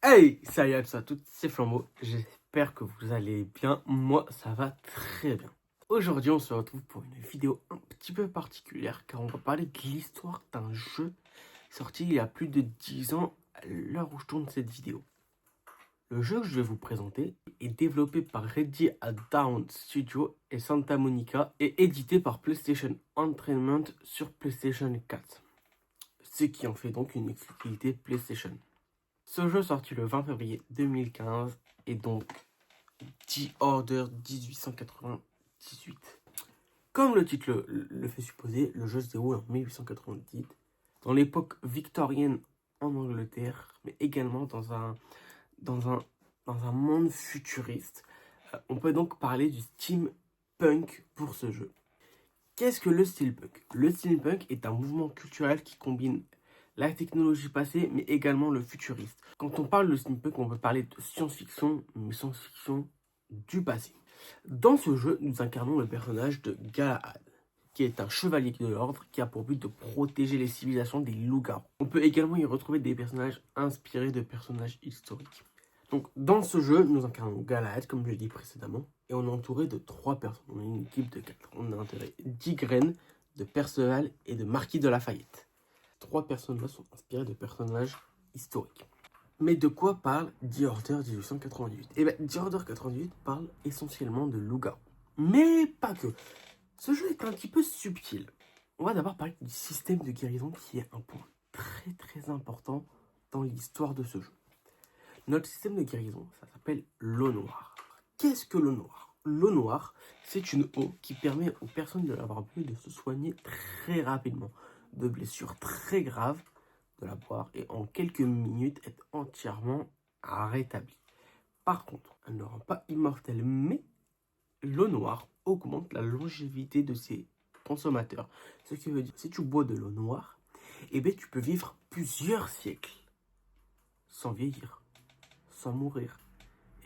Hey, salut à tous à toutes, c'est Flambeau. J'espère que vous allez bien. Moi, ça va très bien. Aujourd'hui, on se retrouve pour une vidéo un petit peu particulière car on va parler de l'histoire d'un jeu sorti il y a plus de 10 ans à l'heure où je tourne cette vidéo. Le jeu que je vais vous présenter est développé par Ready at Dawn Studio et Santa Monica et édité par PlayStation Entertainment sur PlayStation 4. Ce qui en fait donc une exclusivité PlayStation. Ce jeu sorti le 20 février 2015 est donc The Order 1898. Comme le titre le fait supposer, le jeu se déroule en 1898, dans l'époque victorienne en Angleterre, mais également dans un, dans un monde futuriste. On peut donc parler du steampunk pour ce jeu. Qu'est-ce que le steampunk? Le steampunk est un mouvement culturel qui combine la technologie passée, mais également le futuriste. Quand on parle de steampunk, on peut parler de science-fiction, mais science-fiction du passé. Dans ce jeu, nous incarnons le personnage de Galahad, qui est un chevalier de l'ordre qui a pour but de protéger les civilisations des loups-garous. On peut également y retrouver des personnages inspirés de personnages historiques. Donc, dans ce jeu, nous incarnons Galahad, comme je l'ai dit précédemment, et on est entouré de 3 personnes. On est une équipe de 4. On est entouré d'Ygraine, de Perceval et de Marquis de Lafayette. 3 personnes-là sont inspirées de personnages historiques. Mais de quoi parle The Order 1898? Eh bien, The Order 98 parle essentiellement de loup-garou. Mais pas que. Ce jeu est un petit peu subtil. On va d'abord parler du système de guérison qui est un point très important dans l'histoire de ce jeu. Notre système de guérison, ça s'appelle l'eau noire. Qu'est-ce que l'eau noire? L'eau noire, c'est une eau qui permet aux personnes de l'avoir bu de se soigner très rapidement de blessures très graves, de la boire et en quelques minutes être entièrement rétablie. Par contre, elle ne rend pas immortelle, mais l'eau noire augmente la longévité de ses consommateurs. Ce qui veut dire, si tu bois de l'eau noire, eh bien, tu peux vivre plusieurs siècles sans vieillir, sans mourir.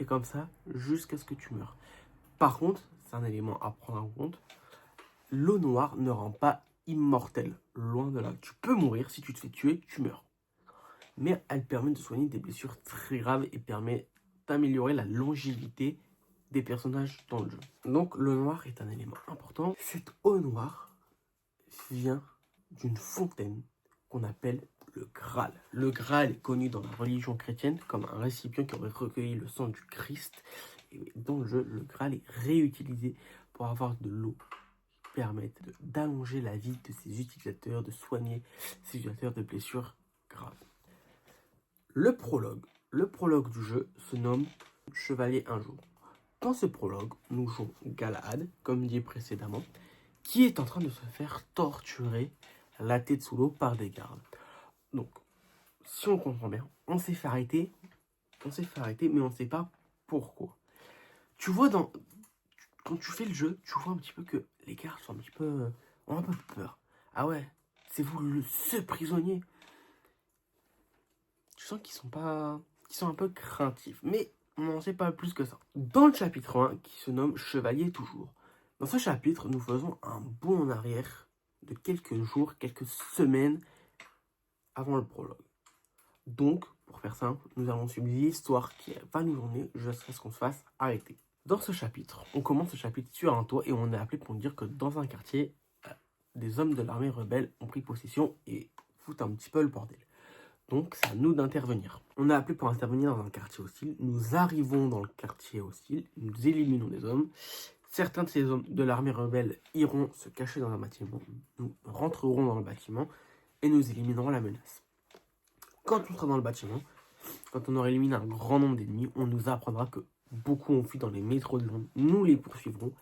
Et comme ça, jusqu'à ce que tu meurs. Par contre, c'est un élément à prendre en compte, l'eau noire ne rend pas immortel. Loin de là. Tu peux mourir, si tu te fais tuer, tu meurs. Mais elle permet de soigner des blessures très graves et permet d'améliorer la longévité des personnages dans le jeu. Donc l'eau noire est un élément important. Cette eau noire vient d'une fontaine qu'on appelle le Graal. Le Graal est connu dans la religion chrétienne comme un récipient qui aurait recueilli le sang du Christ. Et dans le jeu, le Graal est réutilisé pour avoir de l'eau qui permette d'allonger la vie de ses utilisateurs, de soigner ses utilisateurs de blessures graves. Le prologue du jeu se nomme Chevalier un jour. Dans ce prologue, nous jouons Galahad, comme dit précédemment, qui est en train de se faire torturer la tête sous l'eau par des gardes. Donc, si on comprend bien, on s'est fait arrêter, mais on ne sait pas pourquoi. Tu vois, quand tu fais le jeu, tu vois un petit peu que les gardes sont ont un peu peur. Ah ouais, c'est vous ce prisonnier. Tu sens qu'ils sont un peu craintifs, mais on n'en sait pas plus que ça. Dans le chapitre 1, qui se nomme Chevalier toujours, dans ce chapitre, nous faisons un bond en arrière de quelques jours, quelques semaines avant le prologue. Donc, pour faire simple, nous allons suivre l'histoire qui va nous emmener jusqu'à ce qu'on se fasse arrêter. Dans ce chapitre, on commence ce chapitre sur un toit et on est appelé pour nous dire que dans un quartier, des hommes de l'armée rebelle ont pris possession et foutent un petit peu le bordel. Donc, c'est à nous d'intervenir. On est appelé pour intervenir dans un quartier hostile. Nous arrivons dans le quartier hostile. Nous éliminons des hommes. Certains de ces hommes de l'armée rebelle iront se cacher dans un bâtiment. Nous rentrerons dans le bâtiment et nous éliminerons la menace. Quand on sera dans le bâtiment, quand on aura éliminé un grand nombre d'ennemis, on nous apprendra que beaucoup ont fui dans les métros de Londres. Nous les poursuivrons.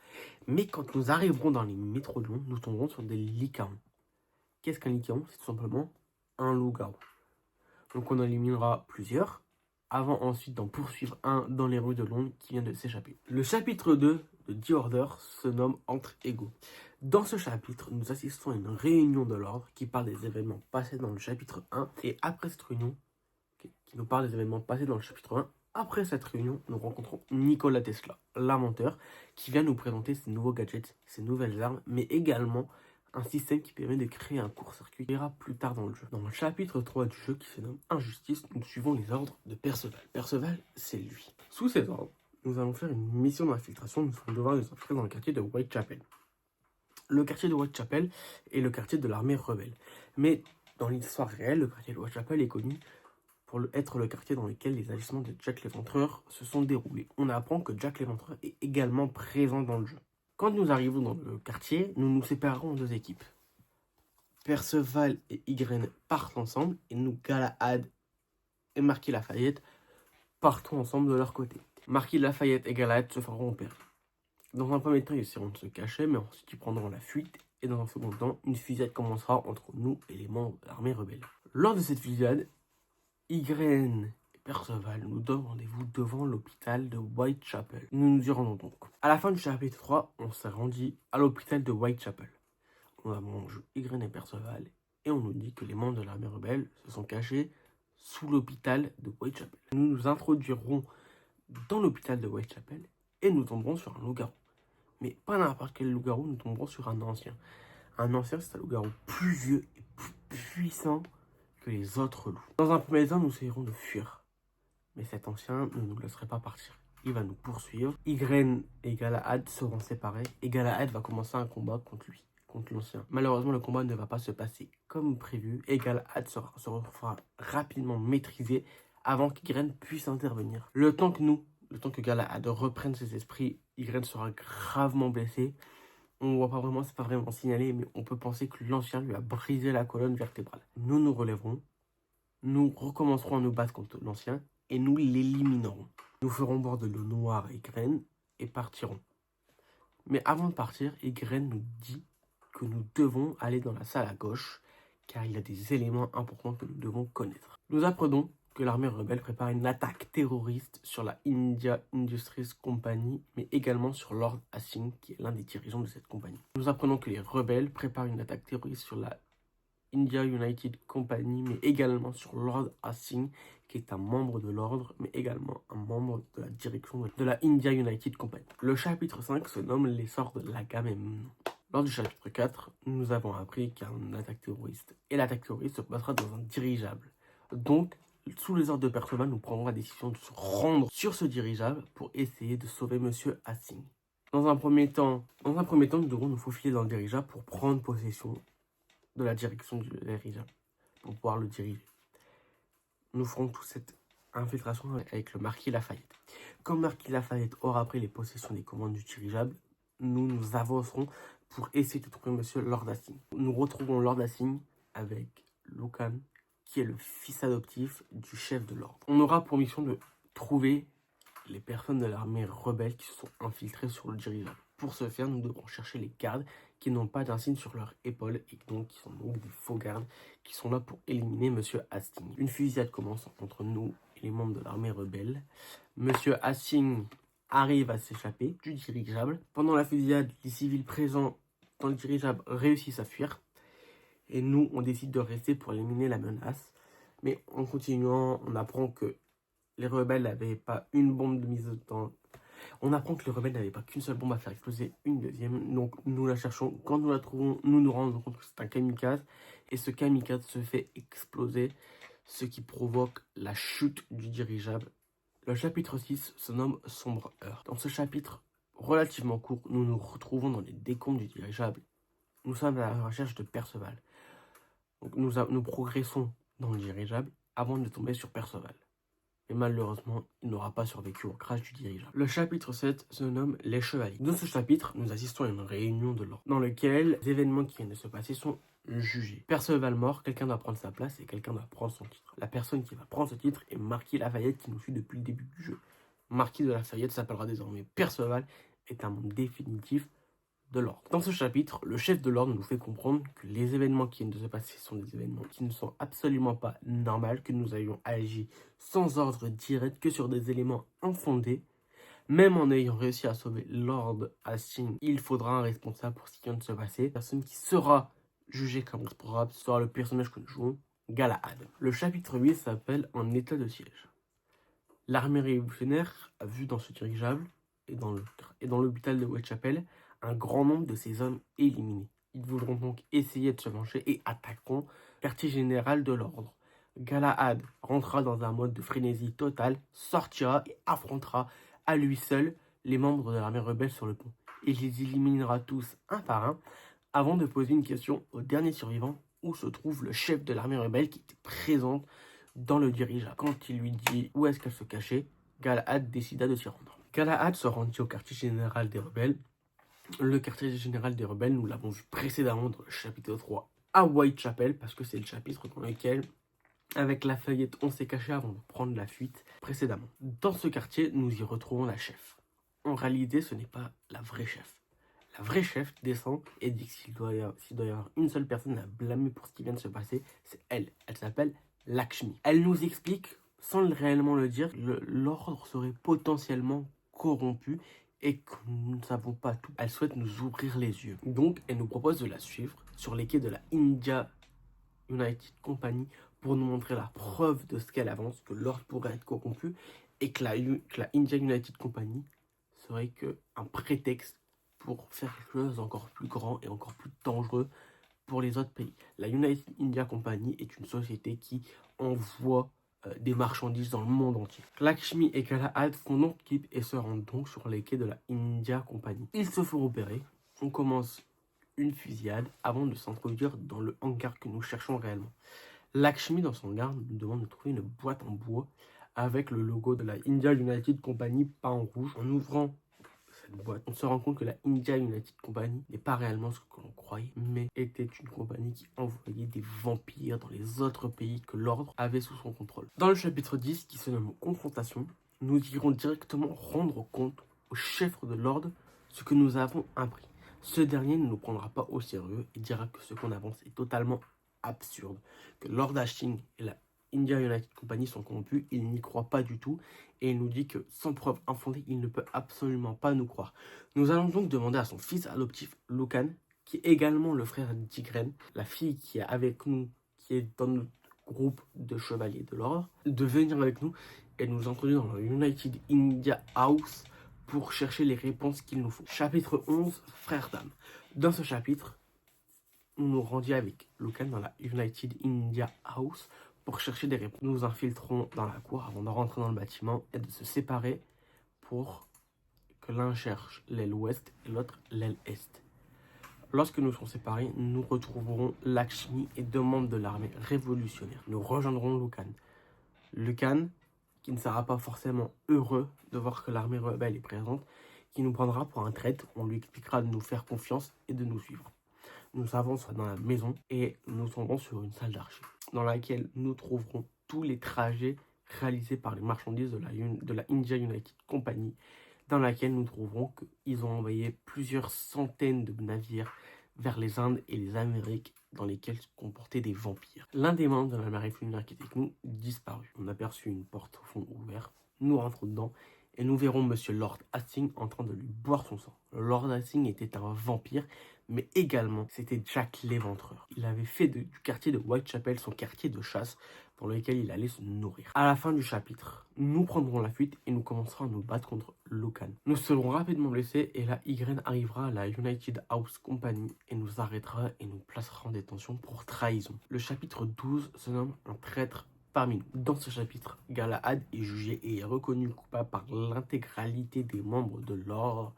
Mais quand nous arriverons dans les métros de Londres, nous tomberons sur des lycaons. Qu'est-ce qu'un lycaon? C'est tout simplement un loup-garou. Donc on en éliminera plusieurs, avant ensuite d'en poursuivre un dans les rues de Londres qui vient de s'échapper. Le chapitre 2 de The Order se nomme Entre égaux. Dans ce chapitre, nous assistons à une réunion de l'ordre qui parle des événements passés dans le chapitre 1. Et après cette réunion, qui nous parle des événements passés dans le chapitre 1, après cette réunion, nous rencontrons Nikola Tesla, l'inventeur, qui vient nous présenter ses nouveaux gadgets, ses nouvelles armes, mais également un système qui permet de créer un court-circuit qui ira plus tard dans le jeu. Dans le chapitre 3 du jeu qui se nomme Injustice, nous suivons les ordres de Perceval. Perceval, c'est lui. Sous ses ordres, nous allons faire une mission d'infiltration. Nous allons devoir nous infiltrer dans le quartier de Whitechapel. Le quartier de Whitechapel est le quartier de l'armée rebelle. Mais dans l'histoire réelle, le quartier de Whitechapel est connu pour être le quartier dans lequel les agissements de Jack l'Éventreur se sont déroulés. On apprend que Jack l'Éventreur est également présent dans le jeu. Quand nous arrivons dans le quartier, nous nous séparons en deux équipes. Perceval et Ygren partent ensemble et nous, Galahad et Marquis Lafayette, partons ensemble de leur côté. Marquis Lafayette et Galahad se feront repérer. Dans un premier temps, ils essaieront de se cacher, mais ensuite ils prendront la fuite. Et dans un second temps, une fusillade commencera entre nous et les membres de l'armée rebelle. Lors de cette fusillade, Ygren et Perceval nous donnent rendez-vous devant l'hôpital de Whitechapel. Nous nous y rendons donc. À la fin du chapitre 3, on s'est rendu à l'hôpital de Whitechapel. On avons joué Ygren et Perceval et on nous dit que les membres de l'armée rebelle se sont cachés sous l'hôpital de Whitechapel. Nous nous introduirons dans l'hôpital de Whitechapel et nous tomberons sur un loup-garou. Mais pas n'importe quel loup-garou, nous tomberons sur un ancien. Un ancien, c'est un loup-garou plus vieux et plus puissant que les autres loups. Dans un premier temps, nous essayerons de fuir. Mais cet ancien ne nous laisserait pas partir. Il va nous poursuivre. Ygren et Galahad seront séparés et Galahad va commencer un combat contre lui, contre l'ancien. Malheureusement, le combat ne va pas se passer comme prévu et Galahad sera rapidement maîtrisé avant qu'Ygren puisse intervenir. Le temps que Galahad reprenne ses esprits, Ygren sera gravement blessé. On ne voit pas vraiment, c'est pas vraiment signalé, mais on peut penser que l'ancien lui a brisé la colonne vertébrale. Nous nous relèverons, nous recommencerons à nous battre contre l'ancien et nous l'éliminerons. Nous ferons boire de l'eau noire à Ygren et partirons. Mais avant de partir, Ygren nous dit que nous devons aller dans la salle à gauche car il y a des éléments importants que nous devons connaître. Nous apprenons que l'armée rebelle prépare une attaque terroriste sur la India Industries Company, mais également sur Lord Asing, qui est l'un des dirigeants de cette compagnie. Nous apprenons que les rebelles préparent une attaque terroriste sur la India United Company, mais également sur Lord Asing, qui est un membre de l'ordre, mais également un membre de la direction de la India United Company. Le chapitre 5 se nomme l'essor de l'Agamemnon. Lors du chapitre 4, nous avons appris qu'il y a une attaque terroriste, et l'attaque terroriste se passera dans un dirigeable. Donc, sous les ordres de Perceval, nous prendrons la décision de se rendre sur ce dirigeable pour essayer de sauver Monsieur Asing. Dans un premier temps, nous devrons nous faufiler dans le dirigeable pour prendre possession de la direction du dirigeable, pour pouvoir le diriger. Nous ferons toute cette infiltration avec le Marquis Lafayette. Comme Marquis Lafayette aura pris les possessions des commandes du dirigeable, nous avancerons pour essayer de trouver Monsieur Lord Asing. Nous retrouvons Lord Asing avec Lucan, qui est le fils adoptif du chef de l'ordre. On aura pour mission de trouver les personnes de l'armée rebelle qui se sont infiltrées sur le dirigeable. Pour ce faire, nous devrons chercher les gardes qui n'ont pas d'insigne sur leur épaule et donc qui sont donc des faux gardes qui sont là pour éliminer Monsieur Asing. Une fusillade commence entre nous et les membres de l'armée rebelle. Monsieur Asing arrive à s'échapper du dirigeable. Pendant la fusillade, les civils présents dans le dirigeable réussissent à fuir. Et nous, on décide de rester pour éliminer la menace. Mais en continuant, on apprend que les rebelles n'avaient pas une bombe de mise au temps. On apprend que les rebelles n'avaient pas qu'une seule bombe à faire exploser, une deuxième. Donc nous la cherchons. Quand nous la trouvons, nous nous rendons compte que c'est un kamikaze. Et ce kamikaze se fait exploser, ce qui provoque la chute du dirigeable. Le chapitre 6 se nomme Sombre Heure. Dans ce chapitre relativement court, nous nous retrouvons dans les décombres du dirigeable. Nous sommes à la recherche de Perceval. Donc nous progressons dans le dirigeable avant de tomber sur Perceval. Et malheureusement, il n'aura pas survécu au crash du dirigeable. Le chapitre 7 se nomme Les Chevaliers. Dans ce chapitre, nous assistons à une réunion de l'ordre, dans laquelle les événements qui viennent de se passer sont jugés. Perceval mort, quelqu'un doit prendre sa place et quelqu'un doit prendre son titre. La personne qui va prendre ce titre est Marquis Lafayette qui nous suit depuis le début du jeu. Marquis de Lafayette s'appellera désormais Perceval, est un membre définitif de l'ordre. Dans ce chapitre, le chef de l'ordre nous fait comprendre que les événements qui viennent de se passer sont des événements qui ne sont absolument pas normaux, que nous ayons agi sans ordre direct, que sur des éléments infondés. Même en ayant réussi à sauver Lord Asing, il faudra un responsable pour ce qui vient de se passer. La personne qui sera jugée comme responsable sera le personnage que nous jouons, Galahad. Le chapitre 8 s'appelle En état de siège. L'armée révolutionnaire a vu dans ce dirigeable et dans l'hôpital de Whitechapel un grand nombre de ces hommes éliminés. Ils voudront donc essayer de se venger et attaqueront le quartier général de l'ordre. Galahad rentrera dans un mode de frénésie totale, sortira et affrontera à lui seul les membres de l'armée rebelle sur le pont. Il les éliminera tous un par un avant de poser une question au dernier survivant où se trouve le chef de l'armée rebelle qui était présente dans le dirigeable. Quand il lui dit où est-ce qu'elle se cachait, Galahad décida de s'y rendre. Galahad se rendit au quartier général des rebelles. Le quartier général des rebelles, nous l'avons vu précédemment dans le chapitre 3 à Whitechapel, parce que c'est le chapitre dans lequel, avec Lafayette, on s'est caché avant de prendre la fuite précédemment. Dans ce quartier, nous y retrouvons la chef. En réalité, ce n'est pas la vraie chef. La vraie chef descend et dit que s'il doit y avoir une seule personne à blâmer pour ce qui vient de se passer, c'est elle. Elle s'appelle Lakshmi. Elle nous explique, sans réellement le dire, que l'ordre serait potentiellement corrompu et que nous ne savons pas tout. Elle souhaite nous ouvrir les yeux. Donc, elle nous propose de la suivre sur les quais de la India United Company pour nous montrer la preuve de ce qu'elle avance, que l'ordre pourrait être corrompu et que la India United Company serait qu'un prétexte pour faire quelque chose d'encore plus grand et encore plus dangereux pour les autres pays. La United India Company est une société qui envoie des marchandises dans le monde entier. Lakshmi et Galahad font donc équipe et se rendent donc sur les quais de la India Company. Ils se font repérer. On commence une fusillade avant de s'introduire dans le hangar que nous cherchons réellement. Lakshmi, dans son garde, nous demande de trouver une boîte en bois avec le logo de la India United Company peint en rouge. En ouvrant cette boîte, on se rend compte que la India United Company n'est pas réellement ce que l'on croyait, mais était une compagnie qui envoyait des vampires dans les autres pays que l'ordre avait sous son contrôle. Dans le chapitre 10, qui se nomme Confrontation, nous irons directement rendre compte au chef de l'ordre ce que nous avons appris. Ce dernier ne nous prendra pas au sérieux et dira que ce qu'on avance est totalement absurde, que Lord Hastings et la India United Company sont corrompus, il n'y croit pas du tout et il nous dit que sans preuve infondée, il ne peut absolument pas nous croire. Nous allons donc demander à son fils adoptif, Lucan, qui est également le frère d'Ygren, la fille qui est avec nous, qui est dans notre groupe de chevaliers de l'ordre, de venir avec nous et nous introduire dans le United India House pour chercher les réponses qu'il nous faut. Chapitre 11, Frères d'âme. Dans ce chapitre, nous nous rendions avec Lucan dans la United India House pour chercher des réponses. Nous infiltrons dans la cour avant de rentrer dans le bâtiment et de se séparer pour que l'un cherche l'aile ouest et l'autre l'aile est. Lorsque nous serons séparés, nous retrouverons Lakshmi et deux membres de l'armée révolutionnaire. Nous rejoindrons Lucan. Lucan, qui ne sera pas forcément heureux de voir que l'armée rebelle est présente, qui nous prendra pour un traître. On lui expliquera de nous faire confiance et de nous suivre. Nous avancerons dans la maison et nous tombons sur une salle d'archives dans laquelle nous trouverons tous les trajets réalisés par les marchandises de la India United Company, dans laquelle nous trouverons qu'ils ont envoyé plusieurs centaines de navires vers les Indes et les Amériques dans lesquels se comportaient des vampires. L'un des membres de la marine lunaire qui était avec nous disparut. On aperçut une porte au fond ouverte, nous rentrons dedans et nous verrons Monsieur Lord Hastings en train de lui boire son sang. Lord Hastings était un vampire, mais également c'était Jack l'Éventreur. Il avait fait du quartier de Whitechapel son quartier de chasse dans lequel il allait se nourrir. À la fin du chapitre, nous prendrons la fuite et nous commencerons à nous battre contre Lucan. Nous serons rapidement blessés et là, Ygren arrivera à la United House Company et nous arrêtera et nous placera en détention pour trahison. Le chapitre 12 se nomme Un traître parmi nous. Dans ce chapitre, Galahad est jugé et est reconnu coupable par l'intégralité des membres de l'ordre,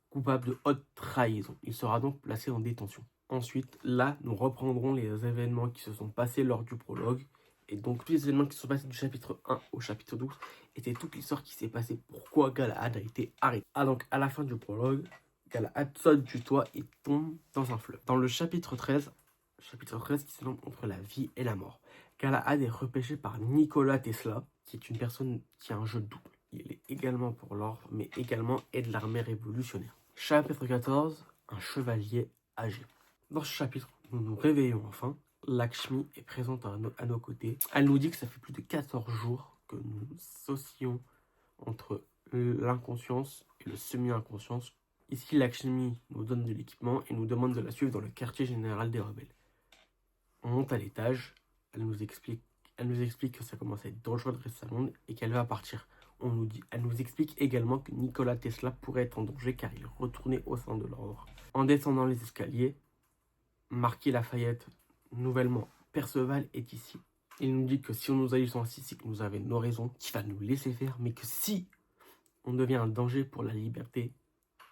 coupable de haute trahison. Il sera donc placé en détention. Ensuite, là, nous reprendrons les événements qui se sont passés lors du prologue. Et donc, tous les événements qui se sont passés du chapitre 1 au chapitre 12 étaient toute l'histoire qui s'est passée, pourquoi Galahad a été arrêté. Ah, donc, à la fin du prologue, Galahad saute du toit et tombe dans un fleuve. Dans le chapitre 13 qui se nomme Entre la vie et la mort, Galahad est repêché par Nikola Tesla, qui est une personne qui a un jeu double. Il est également pour l'ordre, mais également aide l'armée révolutionnaire. Chapitre 14, Un chevalier âgé. Dans ce chapitre, nous nous réveillons enfin. Lakshmi est présente à nos côtés. Elle nous dit que ça fait plus de 14 jours que nous oscillons entre l'inconscience et le semi-inconscience. Ici, Lakshmi nous donne de l'équipement et nous demande de la suivre dans le quartier général des rebelles. On monte à l'étage. Elle nous explique que ça commence à être dangereux de rester à Londres et qu'elle va partir. Elle nous explique également que Nikola Tesla pourrait être en danger car il est retourné au sein de l'ordre. En descendant les escaliers, Marquis Lafayette, nouvellement Perceval est ici. Il nous dit que si on nous agissons ainsi, c'est que nous avons nos raisons, qu'il va nous laisser faire, mais que si on devient un danger pour la liberté,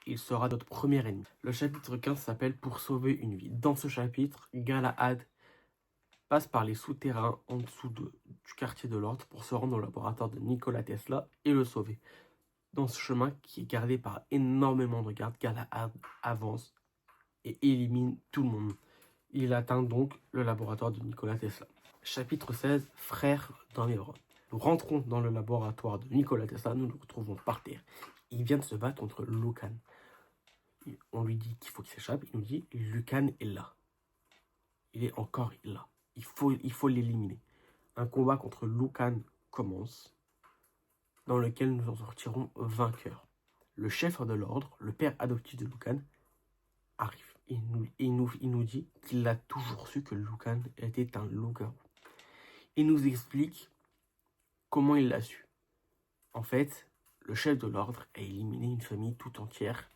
il sera notre premier ennemi. Le chapitre 15 s'appelle « Pour sauver une vie ». Dans ce chapitre, Galahad passe par les souterrains en dessous du quartier de l'ordre pour se rendre au laboratoire de Nikola Tesla et le sauver. Dans ce chemin qui est gardé par énormément de gardes, Galahad avance et élimine tout le monde. Il atteint donc le laboratoire de Nikola Tesla. Chapitre 16, frère dans les bras. Nous rentrons dans le laboratoire de Nikola Tesla, nous nous retrouvons par terre. Il vient de se battre contre Lucan. On lui dit qu'il faut qu'il s'échappe, il nous dit Lucan est là. Il est encore là. Il faut l'éliminer. Un combat contre Lucan commence, dans lequel nous en sortirons vainqueurs. Le chef de l'ordre, le père adoptif de Lucan, arrive. Il nous dit qu'il a toujours su que Lucan était un loup-garou. Il nous explique comment il l'a su. En fait, le chef de l'ordre a éliminé une famille tout entière.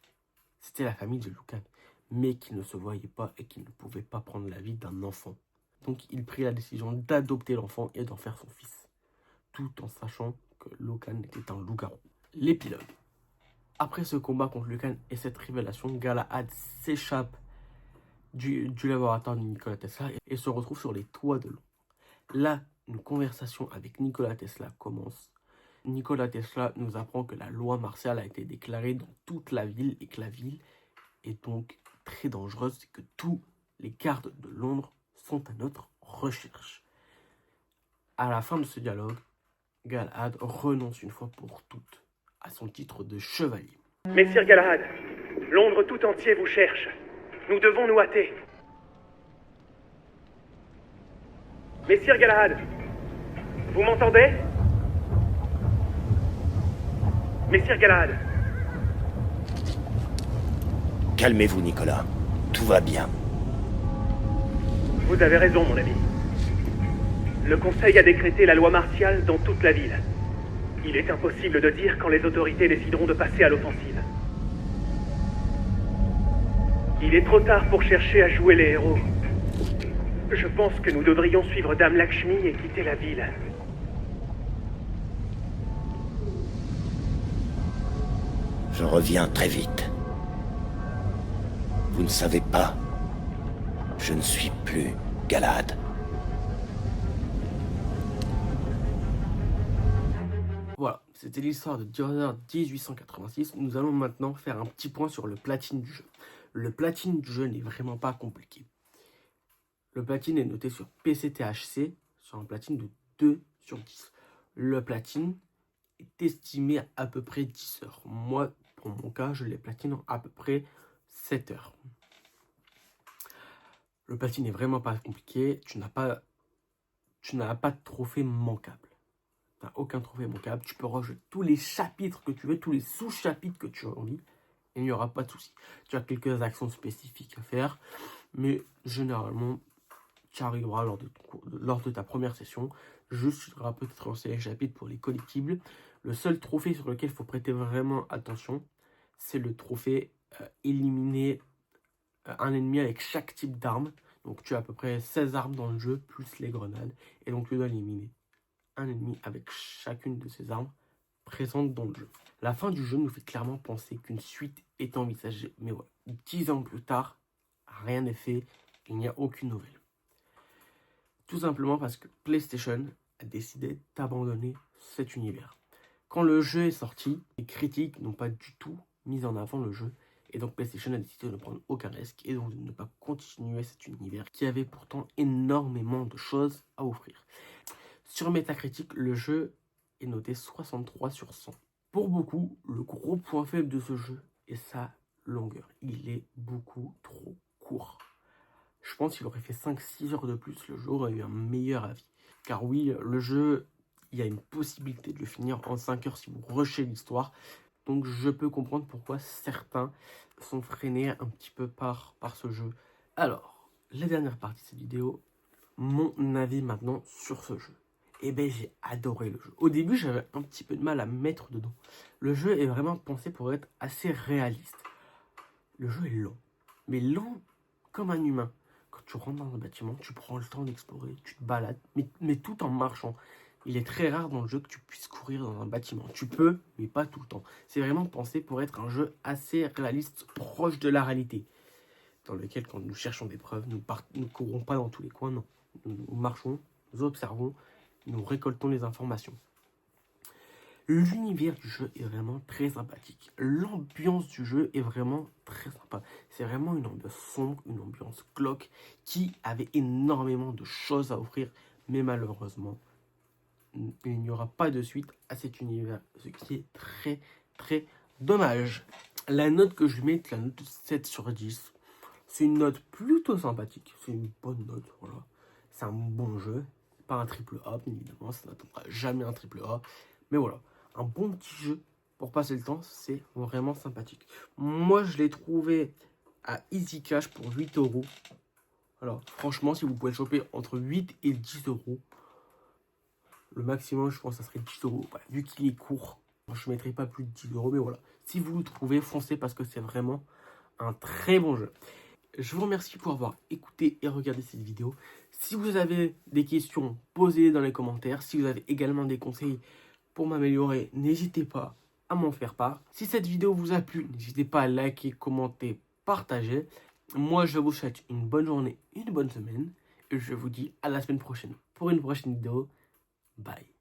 C'était la famille de Lucan, mais qui ne se voyait pas et qui ne pouvait pas prendre la vie d'un enfant. Donc il prit la décision d'adopter l'enfant et d'en faire son fils, tout en sachant que Lucan était un loup-garou. L'épilogue. Après ce combat contre Lucan et cette révélation, Galahad s'échappe du laboratoire de Nikola Tesla et se retrouve sur les toits de Londres. Là, une conversation avec Nikola Tesla commence. Nikola Tesla nous apprend que la loi martiale a été déclarée dans toute la ville et que la ville est donc très dangereuse et que tous les gardes de Londres sont à notre recherche. À la fin de ce dialogue, Galahad renonce une fois pour toutes à son titre de chevalier. Messire Galahad, Londres tout entier vous cherche. Nous devons nous hâter. Messire Galahad, vous m'entendez? Messire Galahad. Calmez-vous, Nicolas. Tout va bien. Vous avez raison, mon ami. Le Conseil a décrété la loi martiale dans toute la ville. Il est impossible de dire quand les autorités décideront de passer à l'offensive. Il est trop tard pour chercher à jouer les héros. Je pense que nous devrions suivre Dame Lakshmi et quitter la ville. Je reviens très vite. Vous ne savez pas, je ne suis plus Galahad. Voilà, c'était l'histoire de Diorder 1886. Nous allons maintenant faire un petit point sur le platine du jeu. Le platine du jeu n'est vraiment pas compliqué. Le platine est noté sur PCTHC sur un platine de 2/10. Le platine est estimé à peu près 10 heures. Moi, pour mon cas, je l'ai platine en à peu près 7 heures. Le platine n'est vraiment pas compliqué. Tu n'as pas de trophée manquable. Tu n'as aucun trophée manquable. Tu peux rejouer tous les chapitres que tu veux, tous les sous-chapitres que tu as envie. Et il n'y aura pas de souci. Tu as quelques actions spécifiques à faire. Mais généralement, tu arriveras lors de ta première session. Juste, tu devras peut-être lancer les chapitres pour les collectibles. Le seul trophée sur lequel il faut prêter vraiment attention, c'est le trophée éliminer un ennemi avec chaque type d'arme. Donc tu as à peu près 16 armes dans le jeu, plus les grenades. Et donc tu dois éliminer un ennemi avec chacune de ces armes présentes dans le jeu. La fin du jeu nous fait clairement penser qu'une suite est envisagée. Mais voilà, 10 ans plus tard, rien n'est fait, il n'y a aucune nouvelle. Tout simplement parce que PlayStation a décidé d'abandonner cet univers. Quand le jeu est sorti, les critiques n'ont pas du tout mis en avant le jeu. Et donc PlayStation a décidé de ne prendre aucun risque et donc de ne pas continuer cet univers qui avait pourtant énormément de choses à offrir. Sur Metacritic, le jeu est noté 63 sur 100. Pour beaucoup, le gros point faible de ce jeu est sa longueur. Il est beaucoup trop court. Je pense qu'il aurait fait 5-6 heures de plus, le jeu aurait eu un meilleur avis. Car oui, le jeu, il y a une possibilité de le finir en 5 heures si vous rushez l'histoire. Donc je peux comprendre pourquoi certains sont freinés un petit peu par ce jeu. Alors, la dernière partie de cette vidéo, mon avis maintenant sur ce jeu. Eh bien, j'ai adoré le jeu. Au début, j'avais un petit peu de mal à me mettre dedans. Le jeu est vraiment pensé pour être assez réaliste. Le jeu est lent, mais lent comme un humain. Quand tu rentres dans un bâtiment, tu prends le temps d'explorer, tu te balades, mais tout en marchant. Il est très rare dans le jeu que tu puisses courir dans un bâtiment. Tu peux, mais pas tout le temps. C'est vraiment pensé pour être un jeu assez réaliste, proche de la réalité. Dans lequel, quand nous cherchons des preuves, nous ne courons pas dans tous les coins, non. Nous marchons, nous observons, nous récoltons les informations. L'univers du jeu est vraiment très sympathique. L'ambiance du jeu est vraiment très sympa. C'est vraiment une ambiance sombre, une ambiance glauque qui avait énormément de choses à offrir. Mais malheureusement, il n'y aura pas de suite à cet univers. Ce qui est très très dommage. La note que je mets est la note 7 sur 10. C'est une note plutôt sympathique. C'est une bonne note, voilà. C'est un bon jeu. Pas un triple A, bien évidemment. Ça n'atteindra jamais un triple A. Mais voilà. Un bon petit jeu pour passer le temps, c'est vraiment sympathique. Moi, je l'ai trouvé à Easy Cash pour 8 €. Alors, franchement, si vous pouvez le choper entre 8 et 10 €, le maximum, je pense, ça serait 10 €. Voilà, vu qu'il est court, je ne mettrai pas plus de 10 €, mais voilà. Si vous le trouvez, foncez parce que c'est vraiment un très bon jeu. Je vous remercie pour avoir écouté et regardé cette vidéo. Si vous avez des questions, posez-les dans les commentaires. Si vous avez également des conseils pour m'améliorer, n'hésitez pas à m'en faire part. Si cette vidéo vous a plu, n'hésitez pas à liker, commenter, partager. Moi, je vous souhaite une bonne journée, une bonne semaine. Et je vous dis à la semaine prochaine pour une prochaine vidéo. Bye.